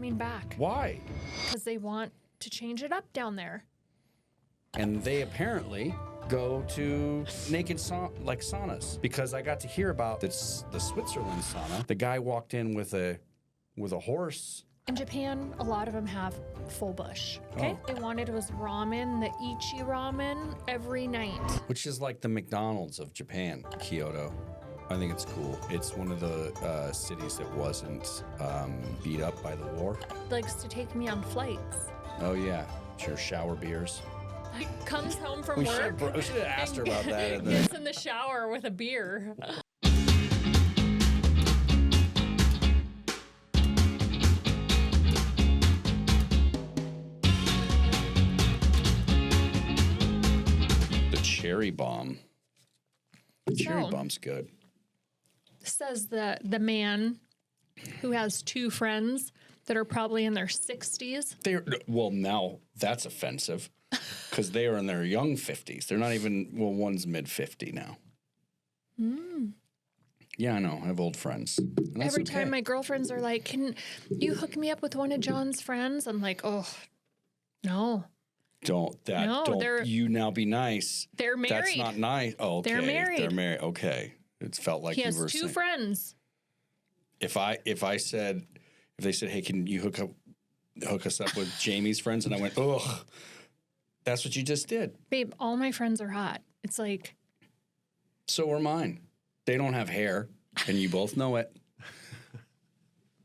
coming back. Why? Because they want to change it up down there. And they apparently go to naked saunas, because I got to hear about this, the Switzerland sauna. The guy walked in with a horse. In Japan, a lot of them have full bush. Okay, They wanted was ramen, the Ichi Ramen, every night. Which is like the McDonald's of Japan, Kyoto. I think it's cool. It's one of the cities that wasn't beat up by the war. Likes to take me on flights. Oh yeah, sure. Shower beers. Comes home from work. We should have asked her about that. And gets in the shower with a beer. The cherry bomb. The cherry bomb's good. Says the man who has two friends that are probably in their 60s. Well, now that's offensive, because they are in their young 50s. They're not even, well, one's mid-50 now. Yeah, I know. I have old friends. Every time my girlfriends are like, can you hook me up with one of John's friends? I'm like, oh, no. Don't you now be nice. They're married. That's not nice. Oh, okay. They're married. They're married. Okay. It felt like he you has were two saying. friends. If they said, hey, can you hook us up with Jamie's friends? And I went, ugh, that's what you just did. Babe, all my friends are hot. It's like. So are mine. They don't have hair, and you both know it.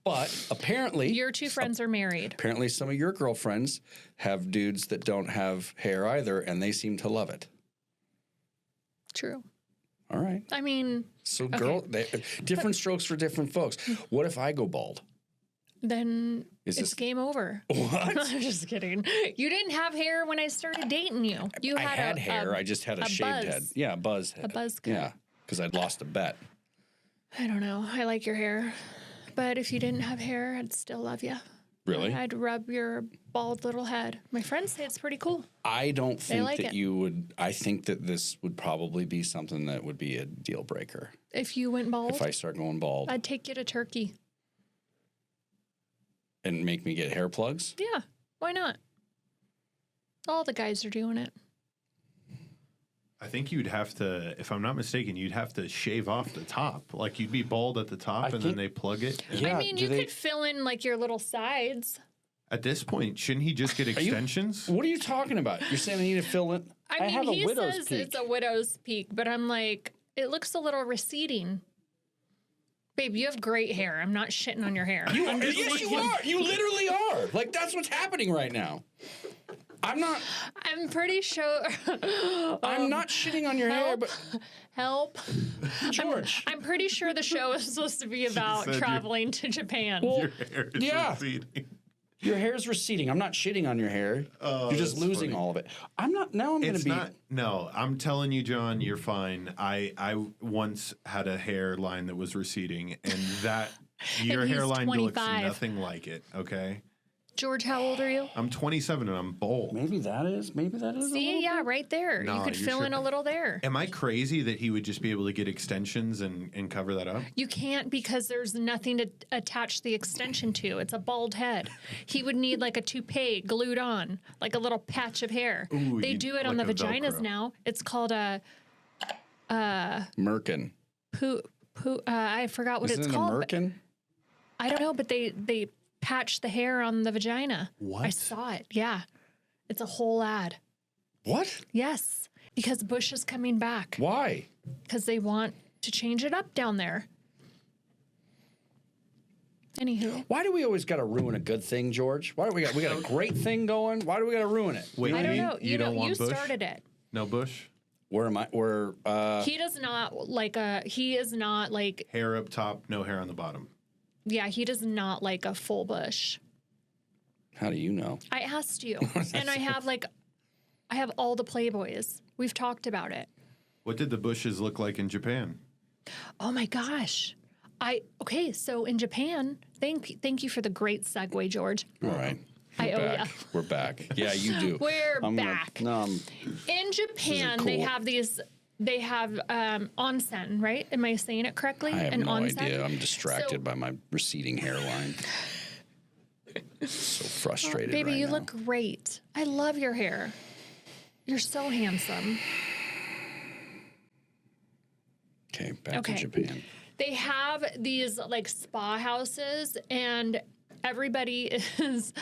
But apparently. Your two friends are married. Apparently some of your girlfriends have dudes that don't have hair either, and they seem to love it. True. All right. I mean. So, different strokes for different folks. What if I go bald? Then it's game over. What? I'm just kidding. You didn't have hair when I started dating you. I had hair. I just had a shaved head. Yeah, a buzz head. A buzz cut. Yeah, because I'd lost a bet. I don't know. I like your hair. But if you didn't have hair, I'd still love you. Really? I'd rub your bald little head. My friends say it's pretty cool. I don't think like that it. you would. I think that this would probably be something that would be a deal breaker. If you went bald? If I start going bald. I'd take you to Turkey. And make me get hair plugs? Yeah. Why not? All the guys are doing it. I think you'd have to, if I'm not mistaken, you'd have to shave off the top. Like you'd be bald at the top and then they plug it. Yeah, I mean, you could fill in like your little sides. At this point, shouldn't he just get extensions? What are you talking about? You're saying I need to fill in? I mean, have he a widow's says peak. it's a widow's peak, but I'm like, it looks a little receding. Babe, you have great hair. I'm not shitting on your hair. Yes, you are. You literally are. Like, that's what's happening right now. I'm pretty sure. I'm not shitting on your hair, but. Help. George. I'm pretty sure the show is supposed to be about traveling to Japan. Well, Your hair is receding. Your hair's receding. I'm not shitting on your hair. Oh, you're just losing all of it. I'm not. Now I'm going to be. No, I'm telling you, John, you're fine. I once had a hairline that was receding, and that your And he's hairline looks 25. nothing like it. Okay. George, how old are you? I'm 27 and I'm bald. Maybe that is. See, yeah, right there. No, you could you're fill in a tripping. little there. Am I crazy that he would just be able to get extensions and cover that up? You can't because there's nothing to attach the extension to. It's a bald head. He would need like a toupee glued on, like a little patch of hair. Ooh, they do it on the like a vaginas Velcro. now. It's called a Merkin. I forgot what Isn't it's it called. a Merkin? I don't know, but they patch the hair on the vagina. What? I saw it. Yeah. It's a whole ad. What? Yes. Because Bush is coming back. Why? Because they want to change it up down there. Anywho. Why do we always got to ruin a good thing, George? Why do we got a great thing going? Why do we got to ruin it? Wait, I don't know. You don't want you Bush? started it. No Bush? Where am I? He does not like he is not like, Hair up top, no hair on the bottom. yeah, he does not like a full bush. How do you know? I asked you. And I have all the Playboys. We've talked about it. What did the bushes look like in Japan? Oh my gosh. Okay, so in Japan, thank you for the great segue, George. All right. I owe ya. We're back. Yeah, you do. We're back. In Japan, cool. they have onsen, right? Am I saying it correctly? I have no onsen? idea. I'm distracted by my receding hairline. frustrated. Baby, right you now. look great. I love your hair. You're so handsome. Okay, back to Japan. They have these like spa houses, and everybody is,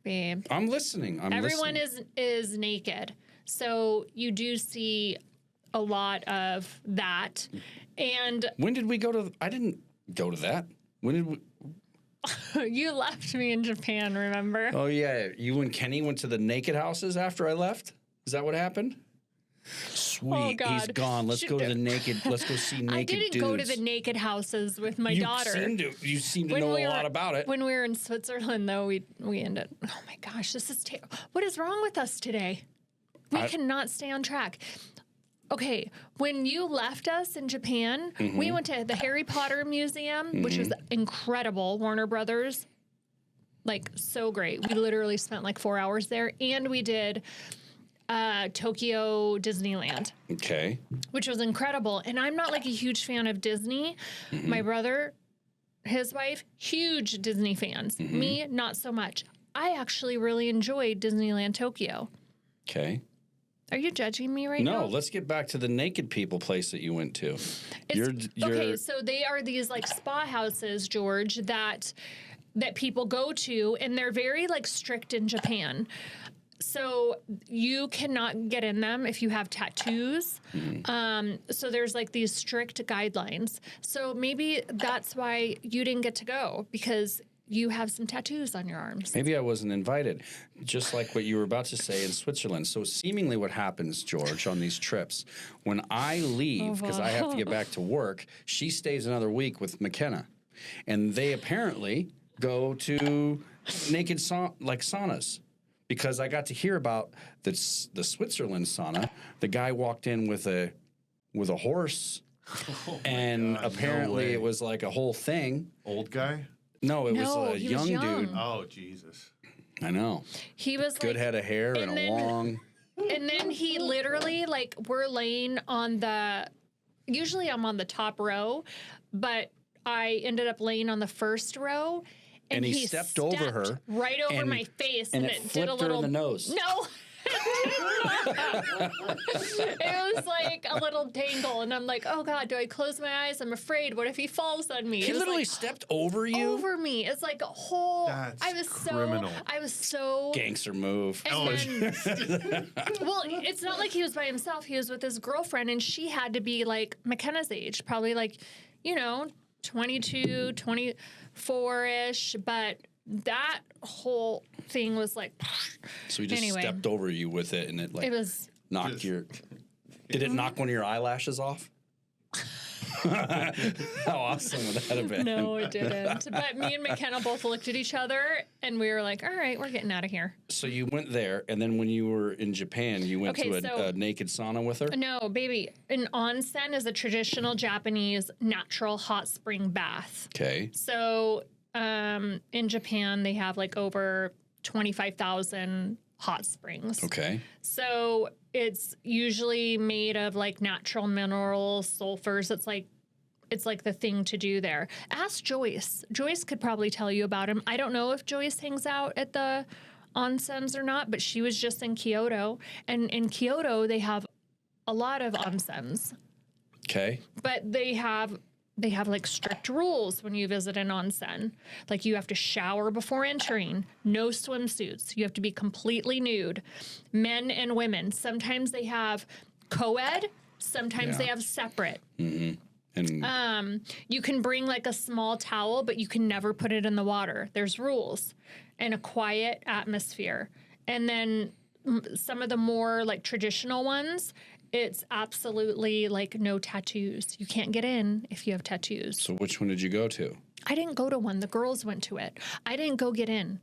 babe. I'm listening. Everyone is naked, so you do see a lot of that. And When did we go to? I didn't go to that. When did we? you left me in Japan, remember? Oh yeah, you and Kenny went to the naked houses after I left. Is that what happened? Sweet, Oh, God. he's gone. Let's go to the naked. Let's go see naked I didn't dudes. go to the naked houses with my daughter. You seem to know a lot about it. When we were in Switzerland, though, we ended. Oh my gosh, this is terrible. What is wrong with us today? We cannot stay on track. Okay, when you left us in Japan, we went to the Harry Potter Museum, which was incredible. Warner Brothers, like so great. We literally spent like 4 hours there, and we did Tokyo Disneyland. Okay. Which was incredible. And I'm not like a huge fan of Disney. My brother, his wife, huge Disney fans. Me, not so much. I actually really enjoyed Disneyland Tokyo. Okay. Are you judging me right now? No, let's get back to the naked people place that you went to. Okay, so they are these like spa houses, George, that people go to, and they're very like strict in Japan. So you cannot get in them if you have tattoos. So there's like these strict guidelines. So maybe that's why you didn't get to go, because you have some tattoos on your arms. Maybe I wasn't invited, just like what you were about to say in Switzerland. So seemingly what happens, George, on these trips, when I leave, because I have to get back to work, she stays another week with McKenna. And they apparently go to naked saunas. Because I got to hear about the Switzerland sauna. The guy walked in with a horse, and apparently it was like a whole thing. Old guy? No, it was a young dude. Oh, Jesus. I know. He was Good like, head of hair and a long. And then he literally, like, we're laying on usually I'm on the top row, but I ended up laying on the first row. And he stepped over her. Right over my face. And it it did a flipped her little. in the nose. No. It was like a little dangle. And I'm like, oh, God, do I close my eyes? I'm afraid. What if he falls on me? He literally stepped over you? Over me. It's like a whole. That's criminal. I was so. Gangster move. And then, well, it's not like he was by himself. He was with his girlfriend, and she had to be like McKenna's age, probably like, 22, 24-ish. But that whole thing was like. So he just stepped over you with it, and it knocked your. Did it knock one of your eyelashes off? How awesome would that have been? No, it didn't. But me and McKenna both looked at each other, and we were like, all right, we're getting out of here. So you went there, and then when you were in Japan, you went to a naked sauna with her? No, baby. An onsen is a traditional Japanese natural hot spring bath. Okay. So in Japan, they have like over 25,000 hot springs. Okay. So it's usually made of like natural minerals, sulfurs. It's like the thing to do there. Ask Joyce. Joyce could probably tell you about him. I don't know if Joyce hangs out at the onsens or not, but she was just in Kyoto. And in Kyoto, they have a lot of onsens. Okay. But they have like strict rules when you visit an onsen. Like you have to shower before entering, no swimsuits. You have to be completely nude, men and women. Sometimes they have co-ed, sometimes they have separate. Mm-hmm. And you can bring like a small towel, but you can never put it in the water. There's rules and a quiet atmosphere. And then some of the more like traditional ones, it's absolutely like no tattoos. You can't get in if you have tattoos. So which one did you go to? I didn't go to one. The girls went to it. I didn't go get in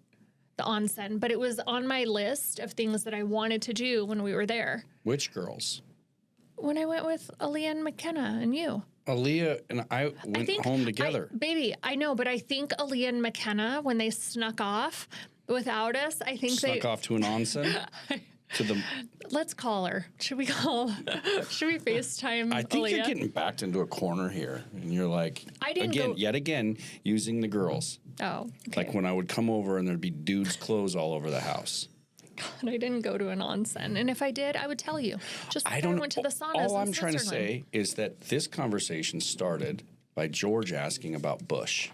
the onsen, but it was on my list of things that I wanted to do when we were there. Which girls? When I went with Aleah and McKenna and you. Aleah and I went home together. Baby, I know, but I think Aleah and McKenna, when they snuck off without us, I think Snuck off to an onsen? Let's call her. Should we FaceTime I think you're Aleah? getting backed into a corner here, and you're like, yet again, using the girls. Oh, okay. Like when I would come over and there'd be dudes' clothes all over the house. God, I didn't go to an onsen, and if I did, I would tell you. Just I went to the saunas. All I'm trying to say is that this conversation started by George asking about bush,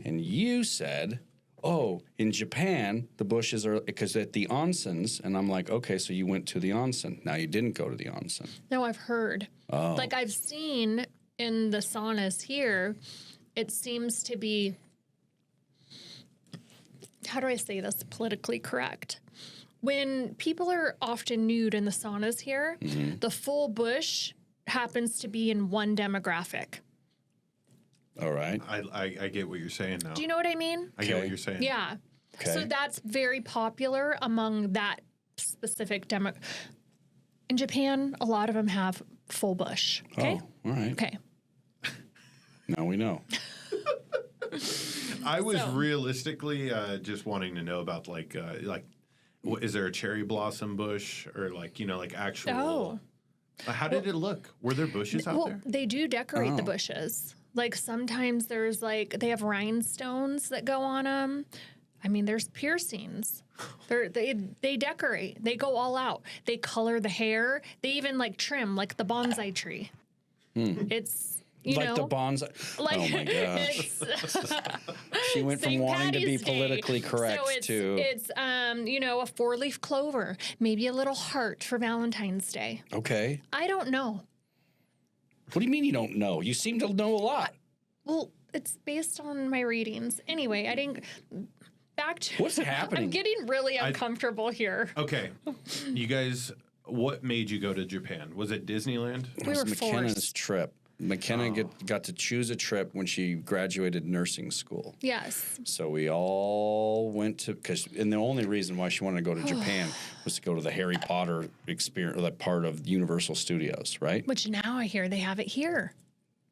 and you said, "Oh, in Japan, the bushes are because at the onsens," and I'm like, "Okay, so you went to the onsen. Now you didn't go to the onsen." No, I've heard. Oh. Like I've seen in the saunas here, it seems to be. How do I say this politically correct? When people are often nude in the saunas here, the full bush happens to be in one demographic. All right. I get what you're saying now. Do you know what I mean? I get what you're saying. Yeah. Okay. So that's very popular among that specific demo. In Japan, a lot of them have full bush. Okay. Oh, all right. Okay. Now we know. I was realistically just wanting to know about is there a cherry blossom bush or actual? Oh. How did it look? Were there bushes out there? They do decorate the bushes. Like sometimes there's they have rhinestones that go on them. I mean, there's piercings. They decorate. They go all out. They color the hair. They even trim like the bonsai tree. It's you know, the bonsai. Like, oh my gosh. She went from wanting to be politically correct to it's a 4-leaf clover, maybe a little heart for Valentine's Day. Okay. I don't know. What do you mean you don't know? You seem to know a lot. Well, it's based on my readings. Anyway, I didn't. Back to what's happening. I'm getting really uncomfortable here. Okay, you guys, what made you go to Japan? Was it Disneyland? It was McKenna's trip. McKenna got to choose a trip when she graduated nursing school. Yes. So we all went and the only reason why she wanted to go to Japan was to go to the Harry Potter experience, like part of Universal Studios, right? Which now I hear they have it here.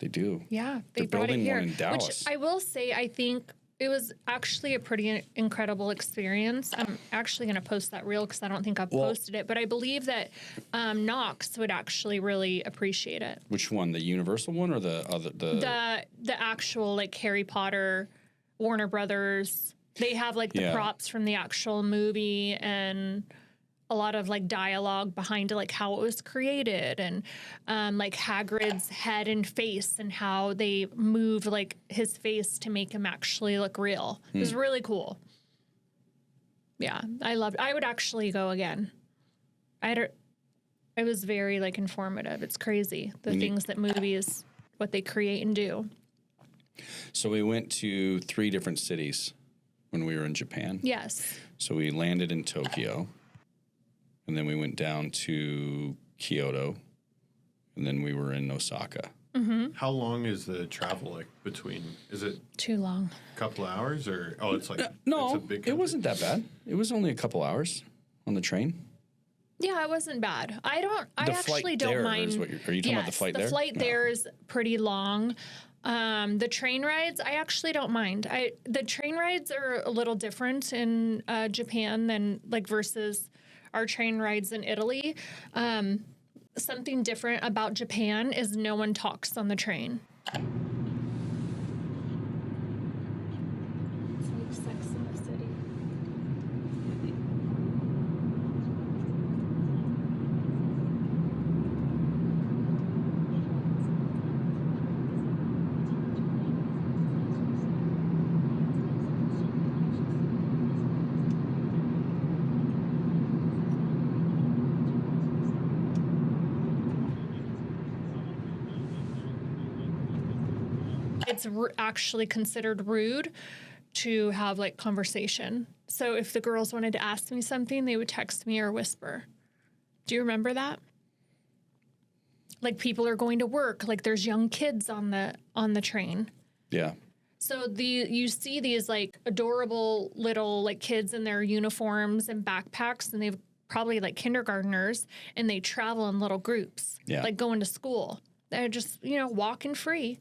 They do. Yeah, they They're brought it building here. one in Dallas. Which I will say, I think it was actually a pretty incredible experience. I'm actually going to post that reel because I don't think I've posted it, but I believe that Knox would actually really appreciate it. Which one, the Universal one or the other? The actual Harry Potter, Warner Brothers. They have the props from the actual movie and a lot of dialogue behind how it was created and Hagrid's head and face and how they move his face to make him actually look real. It was really cool. Yeah, I loved it. I would actually go again. It was very informative. It's crazy the things that movies, what they create and do. So we went to 3 different cities when we were in Japan. Yes. So we landed in Tokyo. And then we went down to Kyoto, and then we were in Osaka. Mm-hmm. How long is the travel between? Is it too long? A couple of hours, or it's no, it's a big it wasn't that bad. It was only a couple hours on the train. Yeah, it wasn't bad. I actually don't mind. Are you talking about the flight there? The flight there is pretty long. The train rides, I actually don't mind. The train rides are a little different in Japan than versus our train rides in Italy. Something different about Japan is no one talks on the train. It's like Sex in the City. It's actually considered rude to have conversation. So if the girls wanted to ask me something, they would text me or whisper. Do you remember that? People are going to work. There's young kids on the train. Yeah. So you see these adorable little kids in their uniforms and backpacks, and they've probably kindergartners, and they travel in little groups. Yeah. Going to school. They're just walking free.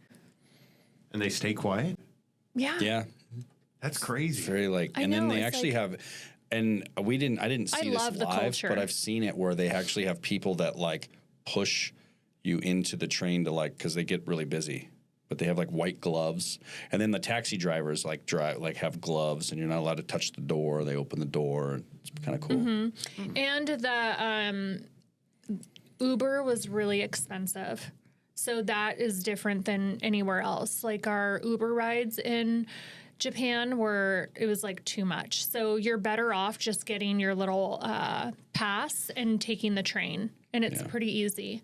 And they stay quiet? Yeah. Yeah. That's crazy. It's very and then they actually have and I didn't see this love the live, culture. but I've seen it where they actually have people that like push you into the train to like, because they get really busy. But they have like white gloves, and then the taxi drivers like have gloves, and you're not allowed to touch the door. They open the door. It's kind of cool. Mm-hmm. And the Uber was really expensive, so that is different than anywhere else. Like our Uber rides in Japan it was like too much. So you're better off just getting your little pass and taking the train, and it's pretty easy.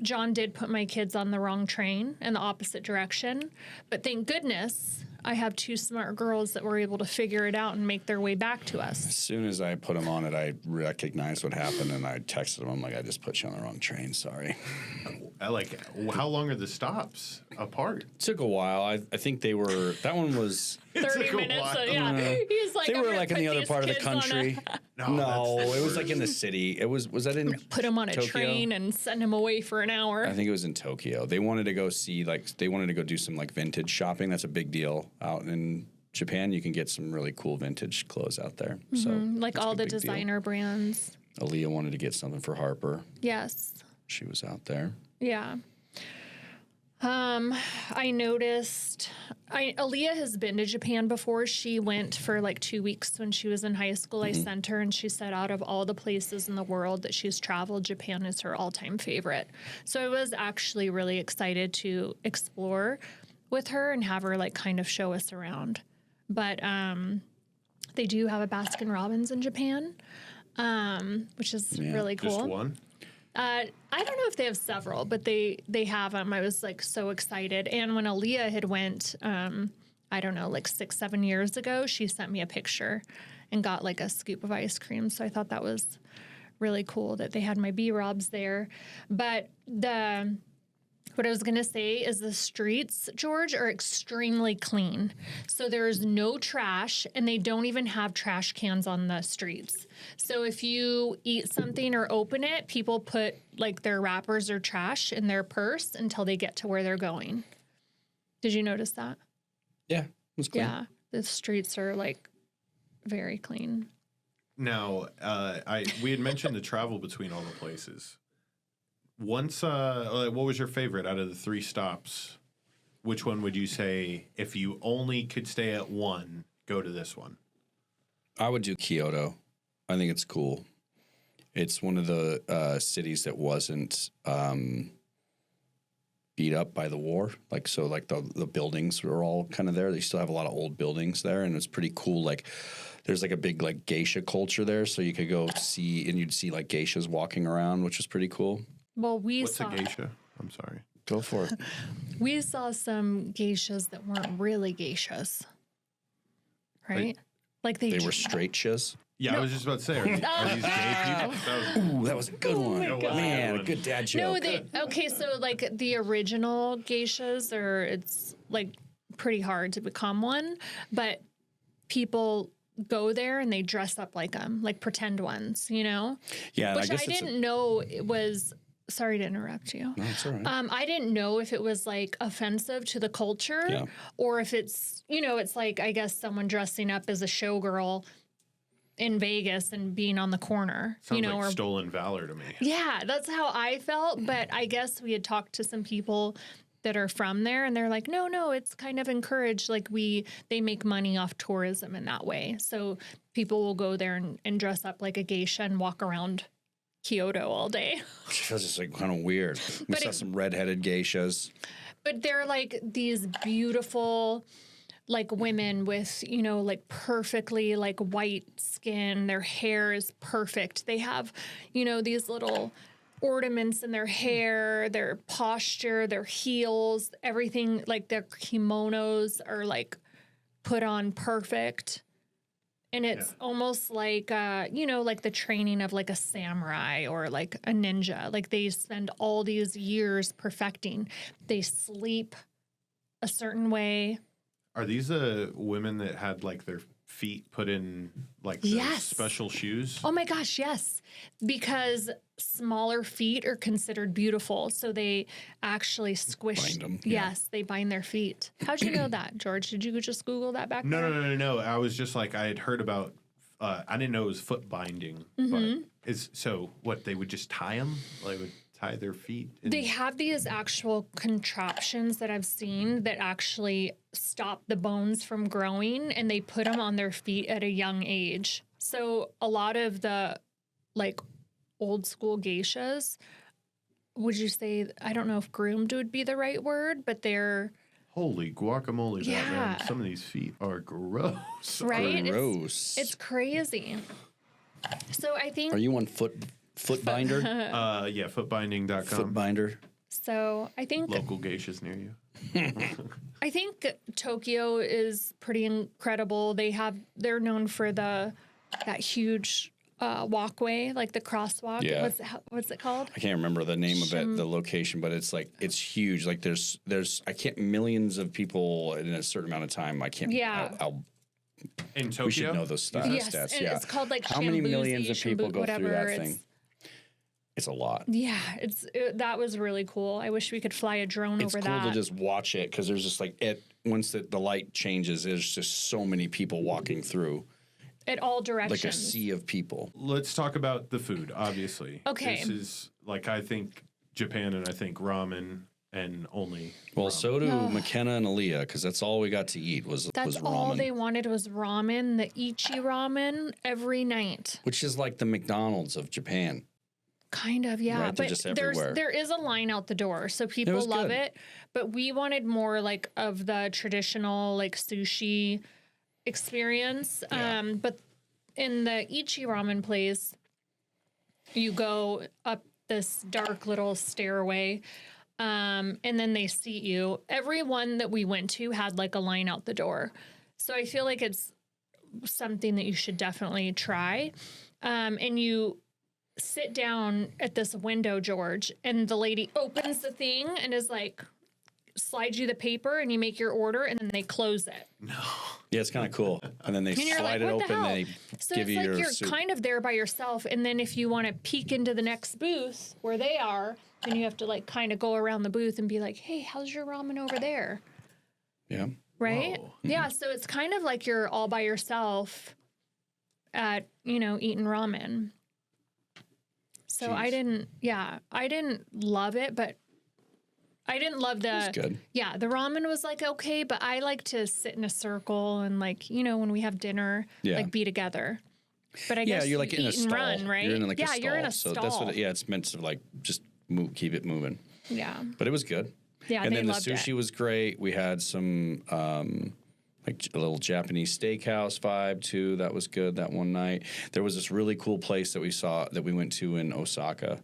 John did put my kids on the wrong train in the opposite direction, but thank goodness I have two smart girls that were able to figure it out and make their way back to us. As soon as I put them on it, I recognized what happened, and I texted them. I'm like, I just put you on the wrong train. Sorry. How long are the stops apart? It took a while. I think that one was 30 minutes. So yeah. He's like, they were like in the other part of the country. No, it was like in the city. Was that in put him on a Tokyo? train and send him away for an hour. I think it was in Tokyo. They wanted to go do some like vintage shopping. That's a big deal out in Japan. You can get some really cool vintage clothes out there. So like all the designer brands. Aleah wanted to get something for Harper. Yes. She was out there. Yeah. I noticed Aleah has been to Japan before. She went for like 2 weeks when she was in high school. I sent her, and she said out of all the places in the world that she's traveled, Japan is her all-time favorite. So I was actually really excited to explore with her and have her like kind of show us around. But they do have a Baskin-Robbins in Japan, which is really cool. Just one? I don't know if they have several, but they have them. I was like so excited. And when Aleah had went, I don't know, like 6-7 years ago, she sent me a picture and got like a scoop of ice cream. So I thought that was really cool that they had my B-Robs there. But what I was going to say is the streets, George, are extremely clean. So there's no trash, and they don't even have trash cans on the streets. So if you eat something or open it, people put like their wrappers or trash in their purse until they get to where they're going. Did you notice that? Yeah, it was clean. Yeah, the streets are like very clean. Now, we had mentioned the travel between all the places. Once, what was your favorite out of the 3 stops? Which one would you say, if you only could stay at one, go to this one? I would do Kyoto. I think it's cool. It's one of the cities that wasn't beat up by the war. Like, so like the buildings were all kind of there. They still have a lot of old buildings there, and it's pretty cool. Like, there's like a big like geisha culture there, so you could go see, and you'd see like geishas walking around, which was pretty cool. Well, What's a geisha? I'm sorry. Go for it. We saw some geishas that weren't really geishas, right? Like they were straight shas. Yeah, I was just about to say, are these gay people? Ooh, that was a good one. my God. Man, a good dad joke. No, okay, so like the original geishas it's like pretty hard to become one, but people go there and they dress up like them, like pretend ones, you know? Yeah, which I didn't know it was. Sorry to interrupt you. No, it's all right. I didn't know if it was like offensive to the culture or if it's, it's like, I guess someone dressing up as a showgirl in Vegas and being on the corner. Sounds like stolen valor to me. Yeah, that's how I felt. But I guess we had talked to some people that are from there, and they're like, no, it's kind of encouraged. Like they make money off tourism in that way. So people will go there and dress up like a geisha and walk around Kyoto all day. That's just like kind of weird. We saw some redheaded geishas. But they're like these beautiful, like women with, like perfectly like white skin. Their hair is perfect. They have, these little ornaments in their hair, their posture, their heels, everything, like their kimonos are like put on perfect. And it's almost like, like the training of like a samurai or like a ninja. Like they spend all these years perfecting. They sleep a certain way. Are these the women that had like their feet put in like those Yes. special shoes? Oh my gosh, yes. Because smaller feet are considered beautiful. So they actually squish. Bind 'em, yeah. Yes, they bind their feet. How'd you know that, George? Did you just Google that back there? No. I was just like, I had heard about, I didn't know it was foot binding. Mm-hmm. But so what, they would just tie them? Like would tie their feet? They have these actual contraptions that I've seen that actually stop the bones from growing, and they put them on their feet at a young age. So a lot of the like old school geishas, would you say, I don't know if groomed would be the right word, but they're Holy guacamole, Yeah. man. Some of these feet are gross. right. Gross. It's crazy. So I think Are you on foot binder? Yeah, footbinding.com. Foot binder. so. I think Local geishas near you. I think Tokyo is pretty incredible. They're known for that huge walkway, like the crosswalk. Yeah. What's it called? I can't remember the name of it, the location, but it's like it's huge. Like there's millions of people in a certain amount of time. I can't. Yeah. In Tokyo? We should know those stats. Yes, and yeah. it's called like How many Shambuzi, millions of people Shambu- go whatever. through that thing? It's a lot. Yeah, that was really cool. I wish we could fly a drone It's over cool that. to just watch it because there's just like once the light changes, there's just so many people walking through, at all directions. like a sea of people. Let's talk about the food, obviously. Okay. This is like, I think Japan and I think ramen and only. Well, ramen. so do McKenna and Aleah because that's all we got to eat was That's ramen, all they wanted was ramen, the Ichi Ramen every night. which is like the McDonald's of Japan. Kind of, yeah. Right, they're but just everywhere. there is a line out the door, so people was love good. it. But we wanted more like of the traditional like sushi experience. Yeah. But in the Ichi Ramen place, you go up this dark little stairway, and then they seat you. Every one that we went to had like a line out the door, so I feel like it's something that you should definitely try. And you sit down at this window, George, and the lady opens the thing and is like, slides you the paper and you make your order and then they close it. Yeah, it's kind of cool. And then they And you're slide like, it what the open. hell? They So give it's you like your you're soup. kind of there by yourself. And then if you want to peek into the next booth where they are, then you have to like kind of go around the booth and be like, hey, how's your ramen over there? Yeah. Right? Whoa. Yeah. So it's kind of like you're all by yourself at, eating ramen. So Jeez. I didn't love it, but I didn't love It's good. yeah, the ramen was like okay, but I like to sit in a circle and like, when we have dinner, Yeah. like be together. But I Yeah, guess you're like you in a eat and stall. run, right? You're in like yeah, a stall. you're in a so stall. that's what it's meant to like just keep it moving. Yeah. But it was good. Yeah, And they then the loved sushi it. was great. We had some like a little Japanese steakhouse vibe too. That was good that one night. There was this really cool place that we went to in Osaka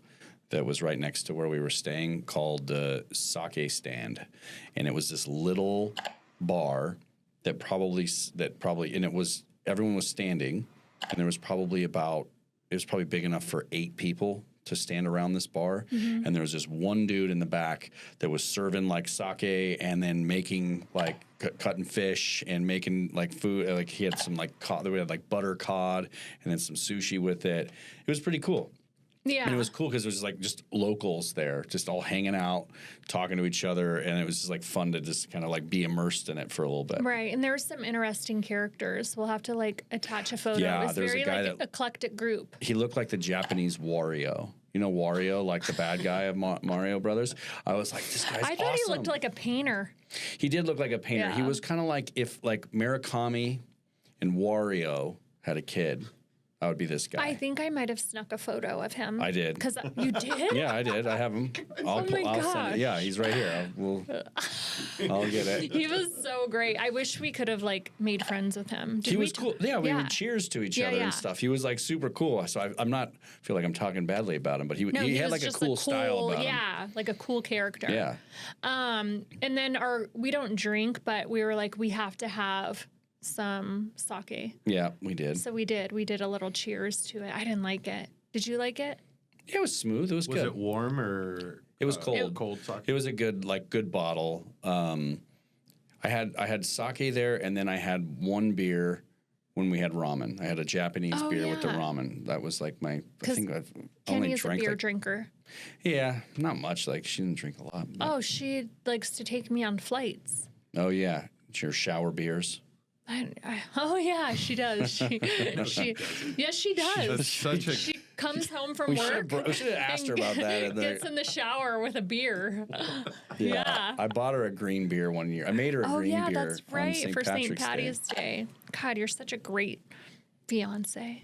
that was right next to where we were staying called the Sake Stand. And it was this little bar that probably and everyone was standing and there was probably it was probably big enough for 8 people to stand around this bar. Mm-hmm. And there was this one dude in the back that was serving like sake and then making like cutting fish and making like food. Like he had some like we had like butter cod and then some sushi with it. It was pretty cool. Yeah. And it was cool because it was like just locals there, just all hanging out, talking to each other. And it was just like fun to just kind of like be immersed in it for a little bit. Right. And there were some interesting characters. We'll have to like attach a photo. Yeah, It was there was a very guy like that- eclectic group. He looked like the Japanese Wario. You know Wario, like the bad guy of Mario Brothers? I was like, this guy's I thought awesome. he looked like a painter. He did look like a painter. He Yeah. was kind of like if like Murakami and Wario had a kid. I would be this guy. I think I might have snuck a photo of him. I did. Because you did? Yeah, I did. I have him. Oh my I'll send gosh. it. Yeah, he's right here. I'll get it. He was so great. I wish we could have like made friends with him. Did He we was cool. Yeah, we would cheers to each Yeah, other yeah. and stuff. He was like super cool. So I'm not feel like I'm talking badly about him, but he No, had was like a just cool style about him. Yeah, like a cool character. Yeah. And then we don't drink, but we were like, we have to have some sake. Yeah, we did. So we did. We did a little cheers to it. I didn't like it. Did you like it? Yeah, it was smooth. It was, Was good. it warm or? It was cold. Cold sake. It was a good bottle. I had sake there, and then I had one beer when we had ramen. I had a Japanese beer with the ramen. That was like my. I think I've only Kenny is a drank beer like, drinker. Yeah, not much. Like she didn't drink a lot. But, Oh, she likes to take me on flights. oh yeah, it's your shower beers. Oh yeah, she does. Yes, she does. That's such a. She comes home from We work. should have asked her about that. Gets in the shower with a beer. Yeah. I bought her a green beer one year. I made her a green beer. That's right, on for St. Patrick's Patty's Day. God, you're such a great fiance.